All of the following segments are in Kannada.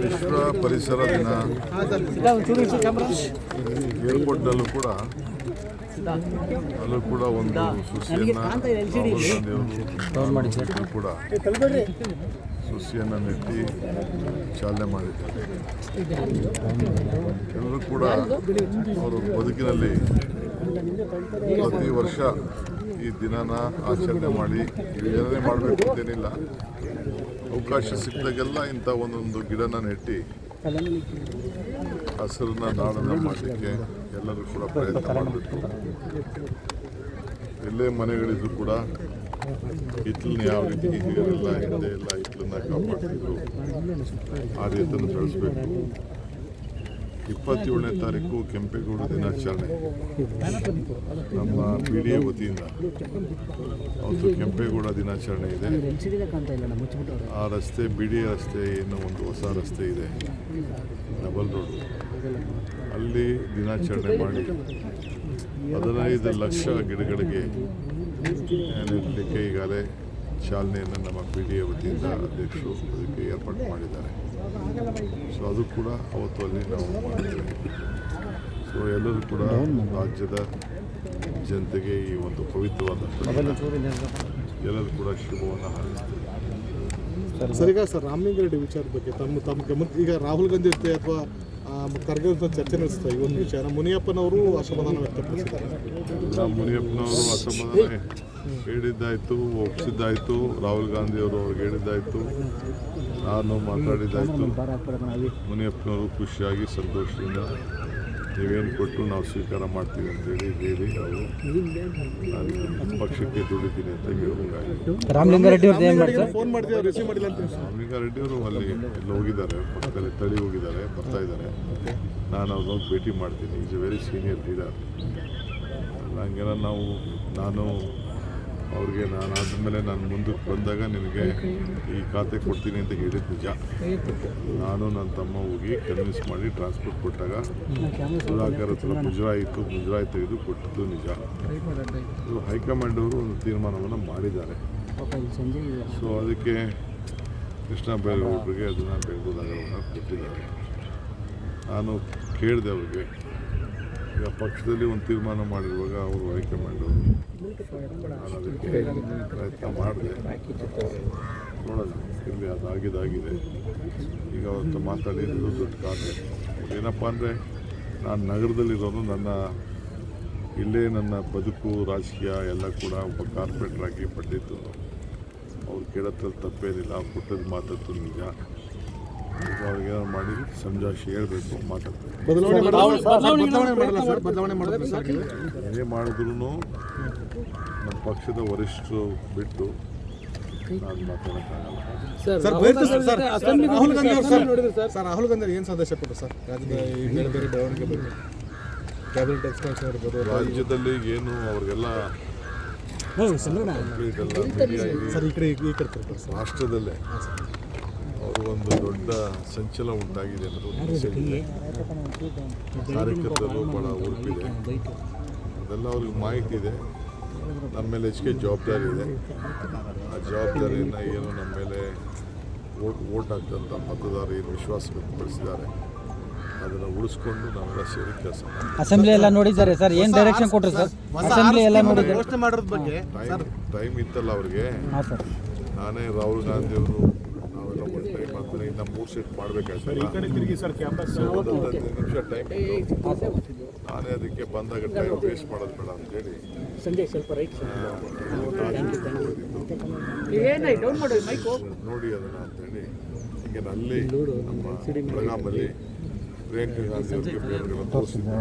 ವಿಶ್ವ ಪರಿಸರ ದಿನ ಏರ್ಪೋರ್ಟ್ನಲ್ಲೂ ಕೂಡ ಒಂದು ಸುಸಿಯನ್ನು ಕೂಡ ಸುಸಿಯನ್ನು ನೆಟ್ಟಿ ಚಾಲನೆ ಮಾಡಿದ್ದಾರೆ. ಎಲ್ಲರೂ ಕೂಡ ಅವರು ಬದುಕಿನಲ್ಲಿ ಪ್ರತಿ ವರ್ಷ ಈ ದಿನನ ಆಚರಣೆ ಮಾಡಿ ಏನೇ ಮಾಡಬೇಕು ಅಂತೇನಿಲ್ಲ, ಅವಕಾಶ ಸಿಕ್ಕಿದಾಗೆಲ್ಲ ಇಂಥ ಒಂದೊಂದು ಗಿಡನ ನೆಟ್ಟಿ ಹಸಿರನ್ನ ನಾಡನ್ನು ಮಾಡಲಿಕ್ಕೆ ಎಲ್ಲರೂ ಕೂಡ ಪ್ರಯತ್ನ ಮಾಡಬೇಕು. ಎಲ್ಲೇ ಮನೆಗಳಿದ್ರು ಕೂಡ ಹಿತ್ತಲನ್ನ ಯಾವ ರೀತಿ ಹಿರಿಯರೆಲ್ಲ ಹಿಂದೆ ಎಲ್ಲ ಹಿತ್ತಲನ್ನ ಕಾಪಾಡ್ತಿದ್ರು ಆ ರೀತಿಯನ್ನು ಬೆಳೆಸಬೇಕು. 27ನೇ ತಾರೀಕು ಕೆಂಪೇಗೌಡ ದಿನಾಚರಣೆ ನಮ್ಮ PDA ವತಿಯಿಂದ ಅವತ್ತು ಕೆಂಪೇಗೌಡ ದಿನಾಚರಣೆ ಇದೆ. ಆ ರಸ್ತೆ BDA ರಸ್ತೆ ಏನು ಒಂದು ಹೊಸ ರಸ್ತೆ ಇದೆ, ಡಬಲ್ ರೋಡ್, ಅಲ್ಲಿ ದಿನಾಚರಣೆ ಮಾಡಿ 15 ಲಕ್ಷ ಗಿಡಗಳಿಗೆ ನೆಡಲಿಕ್ಕೆ ಈಗಾಗಲೇ ಚಾಲನೆಯನ್ನು ನಮ್ಮ PDA ವತಿಯಿಂದ ಅಧ್ಯಕ್ಷರು ಅದಕ್ಕೆ ಏರ್ಪಾಡು ಮಾಡಿದ್ದಾರೆ. ಸೊ ಅದು ಕೂಡ ಅವತ್ತು ಅಲ್ಲಿ ನಾವು ಮಾಡಿದ್ದೇವೆ. ಸೊ ಎಲ್ಲರೂ ಕೂಡ ರಾಜ್ಯದ ಜನತೆಗೆ ಈ ಒಂದು ಪವಿತ್ರವಾದ ಎಲ್ಲರೂ ಕೂಡ ಶುಭವನ್ನು ಹಾರೈಸ್ತಾರೆ. ಸರ್, ಈಗ ರಾಮಲಿಂಗಾರೆಡ್ಡಿ ವಿಚಾರದ ಬಗ್ಗೆ ತಮ್ಮ ಗಮನ ಈಗ ರಾಹುಲ್ ಗಾಂಧಿ ಜೊತೆ ಅಥವಾ ಖರ್ಗೆ ಚರ್ಚೆ ನಡೆಸ್ತಾರೆ. ಈ ಒಂದು ವಿಚಾರ ಮುನಿಯಪ್ಪನವರು ಅಸಮಾಧಾನ ವ್ಯಕ್ತಪಡಿಸಿದ್ದಾರೆ. ಮುನಿಯಪ್ಪನವರು ಅಸಮಾಧಾನ ಹೇಳಿದ್ದಾಯಿತು, ಒಪ್ಪಿಸಿದ್ದಾಯಿತು. ರಾಹುಲ್ ಗಾಂಧಿ ಅವರು ಅವ್ರಿಗೆ ಹೇಳಿದ್ದಾಯಿತು, ನಾನು ಮಾತಾಡಿದ್ದಾಯಿತು. ಮುನಿಯಪ್ಪನವರು ಖುಷಿಯಾಗಿ ಸಂತೋಷದಿಂದ ನೀವೇನು ಕೊಟ್ಟು ನಾವು ಸ್ವೀಕಾರ ಮಾಡ್ತೀವಿ ಅಂತೇಳಿ ಹೇಳಿ ಅವರು ನಾನು ಪಕ್ಷಕ್ಕೆ ದುಡಿತೀನಿ ಅಂತ ಹೇಳುವಂಗಾಯಿತು. ರಾಮಲಿಂಗಾರೆಡ್ಡಿ ಅವರು ಅಲ್ಲಿ ಹೋಗಿದ್ದಾರೆ, ಪಕ್ಕದಲ್ಲಿ ತಳಿ ಹೋಗಿದ್ದಾರೆ, ಬರ್ತಾ ಇದ್ದಾರೆ. ನಾನು ಅವ್ರನ್ನ ಭೇಟಿ ಮಾಡ್ತೀನಿ. Is A very senior leader. ಹಂಗೆಲ್ಲ ನಾನು ಅವ್ರಿಗೆ ನಾನು ಆದಮೇಲೆ ನಾನು ಮುಂದಕ್ಕೆ ಬಂದಾಗ ನಿನಗೆ ಈ ಖಾತೆ ಕೊಡ್ತೀನಿ ಅಂತ ಹೇಳಿದ್ದು ನಿಜ. ನಾನು ನನ್ನ ತಮ್ಮ ಹೋಗಿ ಕನ್ವಿನ್ಸ್ ಮಾಡಿ ಟ್ರಾನ್ಸ್ಪೋರ್ಟ್ ಕೊಟ್ಟಾಗ ಸುಧಾಕರ್ ಹತ್ರ ಮುಜರಾಯಿ ತೆಗೆದು ಕೊಟ್ಟಿದ್ದು ನಿಜ. ಇದು ಹೈಕಮಾಂಡ್ ಅವರು ಒಂದು ತೀರ್ಮಾನವನ್ನು ಮಾಡಿದ್ದಾರೆ. ಸೊ ಅದಕ್ಕೆ ಕೃಷ್ಣ ಬೈರೇಗೌಡರಿಗೆ ಅದನ್ನು ಬೆಳಗುದಾಗರವನ್ನು ಕೊಟ್ಟಿದ್ದಾರೆ. ನಾನು ಕೇಳಿದೆ ಅವ್ರಿಗೆ, ಈಗ ಪಕ್ಷದಲ್ಲಿ ಒಂದು ತೀರ್ಮಾನ ಮಾಡಿರುವಾಗ ಅವರು ಹೈಕಮಾಂಡ್ ಅವರು, ನಾನು ಅದಕ್ಕೆ ಪ್ರಯತ್ನ ಮಾಡಿದೆ. ನೋಡೋಣ, ಇಲ್ಲಿ ಅದಾಗಿದೆ. ಈಗ ಅವತ್ತು ಮಾತಾಡಿದ್ದು ದೊಡ್ಡ ಕಾರಣ ಏನಪ್ಪ ಅಂದರೆ, ನಾನು ನಗರದಲ್ಲಿರೋನು, ನನ್ನ ಬದುಕು ರಾಜಕೀಯ ಎಲ್ಲ ಕೂಡ ಒಬ್ಬ ಕಾರ್ಪೊರೇಟ್ರಾಗಿ ಪಟ್ಟಿದ್ದು. ಅವ್ರು ಕೇಳೋದ್ರಲ್ಲಿ ತಪ್ಪೇನಿಲ್ಲ, ಅವ್ರು ಕೊಟ್ಟದ್ದು ಮಾತಾಡ್ತು ನಿಜ. ಅವ್ರಿಗೆ ಮಾಡಿ ಸಮಜಾಯಿಷಿ ಹೇಳಬೇಕು, ಮಾತಾಡ್ತಾರೆ. ಏನೇ ಮಾಡಿದ್ರು ನಮ್ಮ ಪಕ್ಷದ ವರಿಷ್ಠರು ಬಿಟ್ಟು ನಾನು ಮಾತಾಡೋಕ್ಕಾಗಲ್ಲ. ರಾಹುಲ್ ಗಾಂಧಿ ಏನು ಸಂದೇಶ ಕೊಟ್ಟರು ಸರ್ ರಾಜ್ಯದ ಬೇರೆ ಬೇರೆ ಬೆಳವಣಿಗೆ ಬಗ್ಗೆ? ಕ್ಯಾಬಿನೆಟ್ ಎಕ್ಸ್ಪಾನ್ಷನ್ ಇರ್ಬೋದು, ರಾಜ್ಯದಲ್ಲಿ ಏನು ಅವ್ರಿಗೆಲ್ಲ ರಾಷ್ಟ್ರದಲ್ಲೇ ಅವರು ಒಂದು ದೊಡ್ಡ ಸಂಚಲ ಉಂಟಾಗಿದೆ ಅನ್ನೋದು ಕಾರ್ಯಕರ್ತರು ಭಾಳ ಉರುಪಿದೆ. ಅದೆಲ್ಲ ಅವ್ರಿಗೆ ಮಾಹಿತಿ ಇದೆ. ನಮ್ಮ ಮೇಲೆ ಹೆಚ್ಚಿಗೆ ಜವಾಬ್ದಾರಿ ಇದೆ. ಆ ಜವಾಬ್ದಾರಿಯನ್ನು ಏನು ನಮ್ಮ ಮೇಲೆ ಓಟ್ ಹಾಕ್ತಂಥ ಮತದಾರರು ಏನು ವಿಶ್ವಾಸ ವ್ಯಕ್ತಪಡಿಸಿದ್ದಾರೆ ಅದನ್ನು ಉಳಿಸ್ಕೊಂಡು ನಾವೆಲ್ಲ ಸೇರಿ ಕೆಲಸ ಅಸೆಂಬ್ಲಿ ಎಲ್ಲ ನೋಡಿದ್ದಾರೆ ಸರ್. ಏನು ಡೈರೆಕ್ಷನ್ ಕೊಟ್ಟರು ಸರ್? ಅಸೆಂಬ್ಲಿ ಎಲ್ಲ ನೋಡಿದ್ದಾರೆ. ಟೈಮ್ ಇತ್ತಲ್ಲ ಅವ್ರಿಗೆ. ನಾನೇ ರಾಹುಲ್ ಗಾಂಧಿ ಅವರು ನಾವೆಲ್ಲ ಒಂದು ಟೈಮ್ ಆಗ್ತದೆ, ಇನ್ನು 3 ಸೆಟ್ ಮಾಡಬೇಕಾಗ್ತದೆ. 15 ನಿಮಿಷ ಟೈಮ್ ಇತ್ತು. ನಾನೇ ಅದಕ್ಕೆ ಬಂದಾಗ ಟೈಮ್ ವೇಸ್ಟ್ ಮಾಡೋದು ಬೇಡ ಅಂತೇಳಿ ನೋಡಿ ಅದನ್ನು ಅಂತೇಳಿ ಹೀಗೆ ಅಲ್ಲಿ ನಮ್ಮ ಬೆಳಗಾಮಲ್ಲಿ ಪ್ರಿಯಾಂಕಾ ಗಾಂಧಿ ಅವರಿಗೆ ಬೇರೆಲ್ಲ ತೋರಿಸಿದ್ದೆ.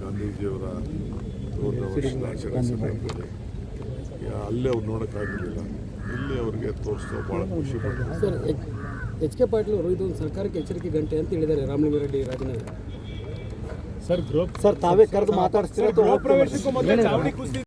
ಗಾಂಧೀಜಿಯವರ 100ನೇ ವರ್ಷದ ಸಮಯದಲ್ಲಿ ಅಲ್ಲೇ ಅವ್ರು ನೋಡೋಕ್ಕಾಗಲಿಲ್ಲ. ಇಲ್ಲಿ ಅವ್ರಿಗೆ ತೋರಿಸೋ ಭಾಳ ಖುಷಿ ಪಡ್ತಾರೆ. ಸರ್, HK ಪಾಟೀಲ್ ಅವರು ಇದೊಂದು ಸರ್ಕಾರಕ್ಕೆ ಎಚ್ಚರಿಕೆ ಗಂಟೆ ಅಂತ ಹೇಳಿದ್ದಾರೆ ರಾಮಲಿಂಗಾರೆಡ್ಡಿ ರಾಜೀನಾಮೆ. ಸರ್ ತಾವೇ ಕರೆದು ಮಾತಾಡ್ತೀರಾ?